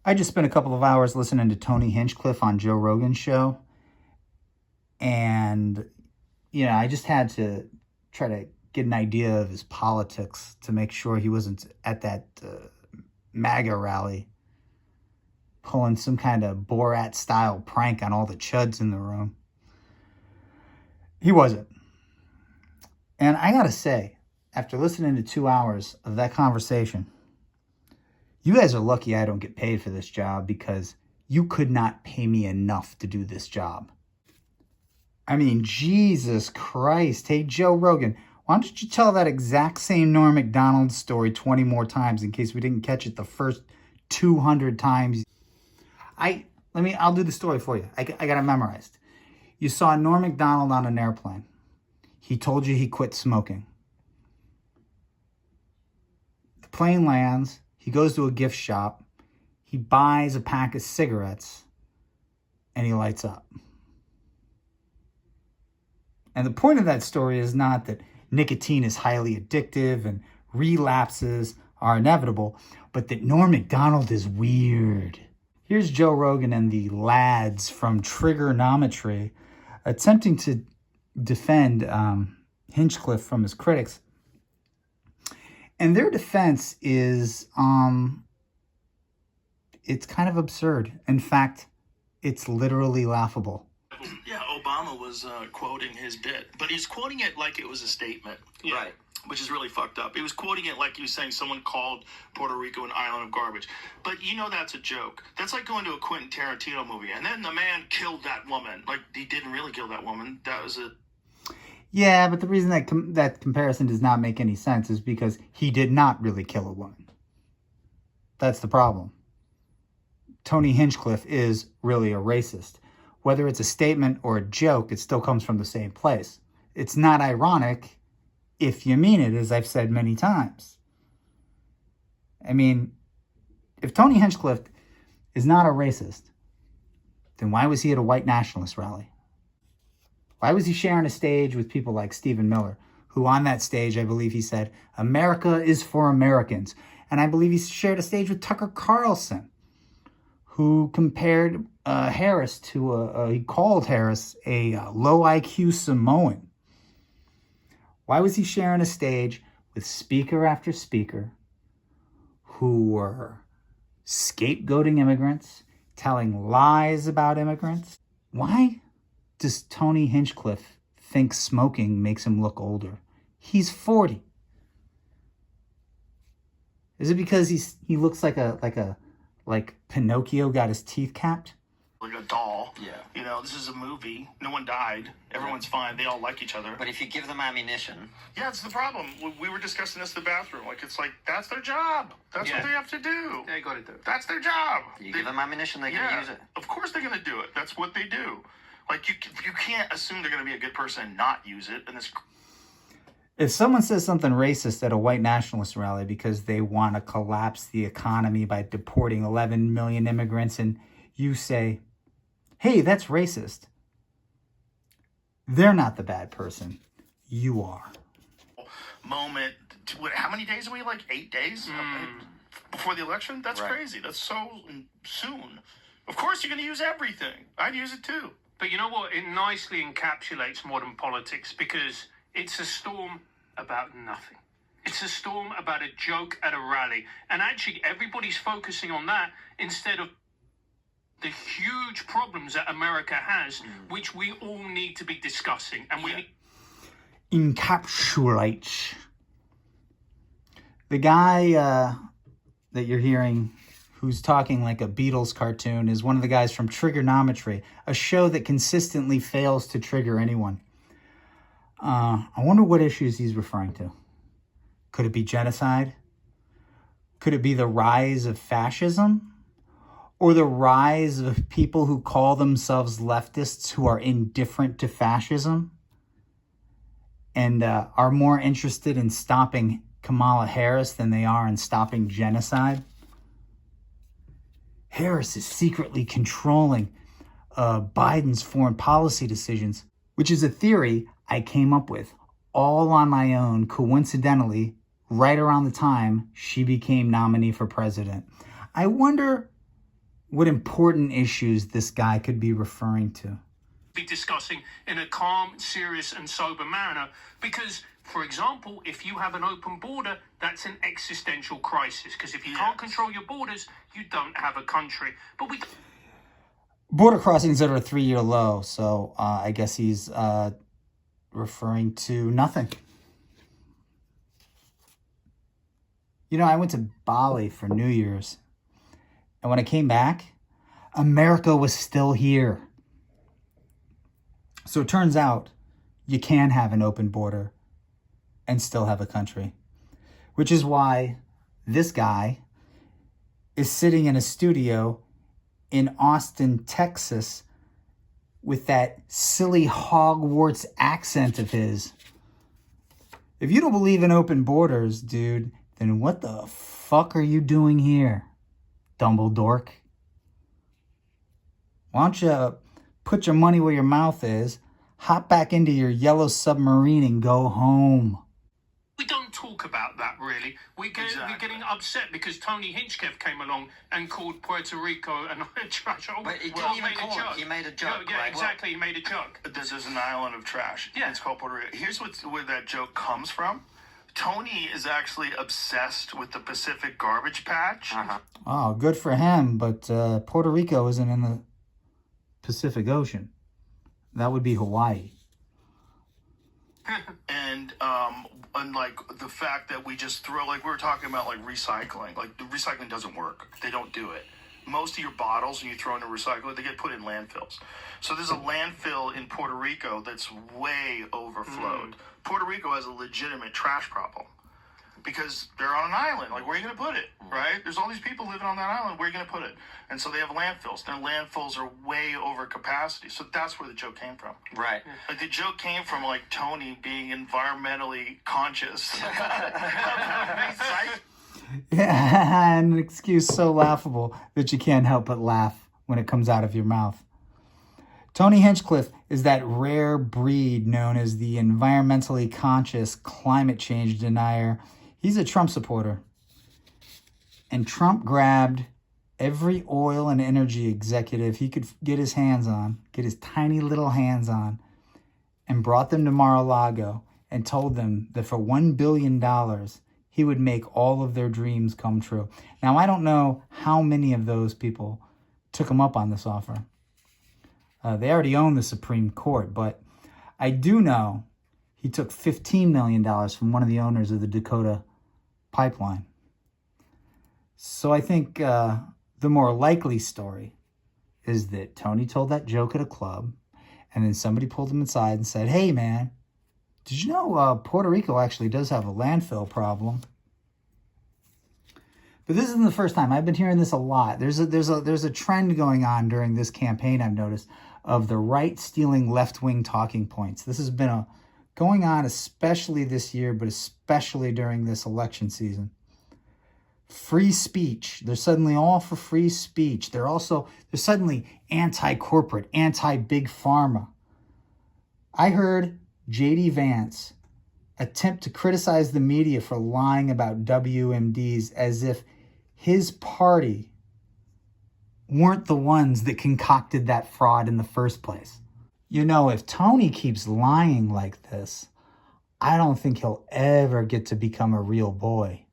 I just spent a couple of hours listening to Tony Hinchcliffe on Joe Rogan's show. And, I just had to try to get an idea of his politics to make sure he wasn't at that MAGA rally pulling some kind of Borat-style prank on all the chuds in the room. He wasn't. And I gotta say, after listening to 2 hours of that conversation, you guys are lucky I don't get paid for this job because you could not pay me enough to do this job. I mean, Jesus Christ. Hey, Joe Rogan, why don't you tell that exact same Norm Macdonald story 20 more times in case we didn't catch it the first 200 times? I'll do the story for you. I got it memorized. You saw Norm Macdonald on an airplane. He told you he quit smoking. The plane lands. He goes to a gift shop. He buys a pack of cigarettes. And he lights up. And the point of that story is not that nicotine is highly addictive and relapses are inevitable, but that Norm Macdonald is weird. Here's Joe Rogan and the lads from Trigonometry attempting to defend Hinchcliffe from his critics. And their defense is, it's kind of absurd. In fact, it's literally laughable. Yeah, Obama was quoting his bit, but he's quoting it like it was a statement. Yeah. Right. Which is really fucked up. He was quoting it like he was saying someone called Puerto Rico an island of garbage. But that's a joke. That's like going to a Quentin Tarantino movie, and then the man killed that woman. Like, he didn't really kill that woman. That was a... Yeah, but the reason that comparison does not make any sense is because he did not really kill a woman. That's the problem. Tony Hinchcliffe is really a racist. Whether it's a statement or a joke, it still comes from the same place. It's not ironic if you mean it, as I've said many times. I mean, if Tony Hinchcliffe is not a racist, then why was he at a white nationalist rally? Why was he sharing a stage with people like Stephen Miller, who on that stage, I believe he said, America is for Americans. And I believe he shared a stage with Tucker Carlson, who compared Harris to he called Harris a low IQ Samoan. Why was he sharing a stage with speaker after speaker who were scapegoating immigrants, telling lies about immigrants? Why does Tony Hinchcliffe think smoking makes him look older? He's 40. Is it because he looks like Pinocchio got his teeth capped? Like a doll. Yeah. This is a movie. No one died. Everyone's fine. They all like each other. But if you give them ammunition... Yeah, it's the problem. We were discussing this in the bathroom. It's like, that's their job. That's what they have to do. They got to do it. That's their job. You give them ammunition, they're going to use it. Of course they're going to do it. That's what they do. You can't assume they're going to be a good person and not use it. And if someone says something racist at a white nationalist rally because they want to collapse the economy by deporting 11 million immigrants, and you say, hey, that's racist, they're not the bad person. You are. Moment. How many days are we? 8 days before the election? That's crazy. That's so soon. Of course you're going to use everything. I'd use it too. But you know what? It nicely encapsulates modern politics because it's a storm about nothing. It's a storm about a joke at a rally. And actually, everybody's focusing on that instead of the huge problems that America has, which we all need to be discussing. And we need... Encapsulates. The guy that you're hearing who's talking like a Beatles cartoon is one of the guys from Trigonometry, a show that consistently fails to trigger anyone. I wonder what issues he's referring to. Could it be genocide? Could it be the rise of fascism? Or the rise of people who call themselves leftists who are indifferent to fascism and are more interested in stopping Kamala Harris than they are in stopping genocide? Harris is secretly controlling Biden's foreign policy decisions, which is a theory I came up with all on my own, coincidentally, right around the time she became nominee for president. I wonder what important issues this guy could be referring to. Be discussing in a calm, serious, and sober manner. Because, for example, if you have an open border, that's an existential crisis. Because if you can't control your borders, you don't have a country. But we Border crossings are at a 3-year low, so I guess he's referring to nothing. You know, I went to Bali for New Year's, and when I came back, America was still here. So it turns out you can have an open border and still have a country, which is why this guy is sitting in a studio in Austin, Texas, with that silly Hogwarts accent of his. If you don't believe in open borders, dude, then what the fuck are you doing here, Dumbledore? Why don't you put your money where your mouth is, hop back into your yellow submarine and go home? don't talk about that, really. We're getting upset because Tony Hinchcliffe came along and called Puerto Rico and trash. But he didn't even call it. He made a joke. Yeah, right? exactly. He made a joke. This is an island of trash. Yeah. It's called Puerto Rico. Here's where that joke comes from. Tony is actually obsessed with the Pacific Garbage Patch. Uh-huh. Oh, good for him, but Puerto Rico isn't in the Pacific Ocean. That would be Hawaii. And like the fact that we just throw, like we were talking about, like recycling. Like the recycling doesn't work. They don't do it. Most of your bottles, when you throw into recycling, they get put in landfills. So there's a landfill in Puerto Rico that's way overflowed. Puerto Rico has a legitimate trash problem because they're on an island. Like, where are you going to put it, right? There's all these people living on that island. Where are you going to put it? And so they have landfills. Their landfills are way over capacity. So that's where the joke came from. Right. Like, the joke came from, like, Tony being environmentally conscious. Yeah, an excuse so laughable that you can't help but laugh when it comes out of your mouth. Tony Hinchcliffe is that rare breed known as the environmentally conscious climate change denier. He's a Trump supporter. And Trump grabbed every oil and energy executive he could get his hands on, get his tiny little hands on, and brought them to Mar-a-Lago and told them that for $1 billion, he would make all of their dreams come true. Now, I don't know how many of those people took him up on this offer. They already own the Supreme Court, but I do know he took $15 million from one of the owners of the Dakota pipeline. So I think the more likely story is that Tony told that joke at a club, and then somebody pulled him inside and said, "Hey, man, did you know Puerto Rico actually does have a landfill problem?" But this isn't the first time. I've been hearing this a lot. There's a trend going on during this campaign, I've noticed, of the right stealing left-wing talking points. This has been going on especially this year, but especially during this election season. Free speech. They're suddenly all for free speech. They're suddenly anti-corporate, anti-big pharma. I heard J.D. Vance attempt to criticize the media for lying about WMDs as if his party weren't the ones that concocted that fraud in the first place. You know, if Tony keeps lying like this, I don't think he'll ever get to become a real boy.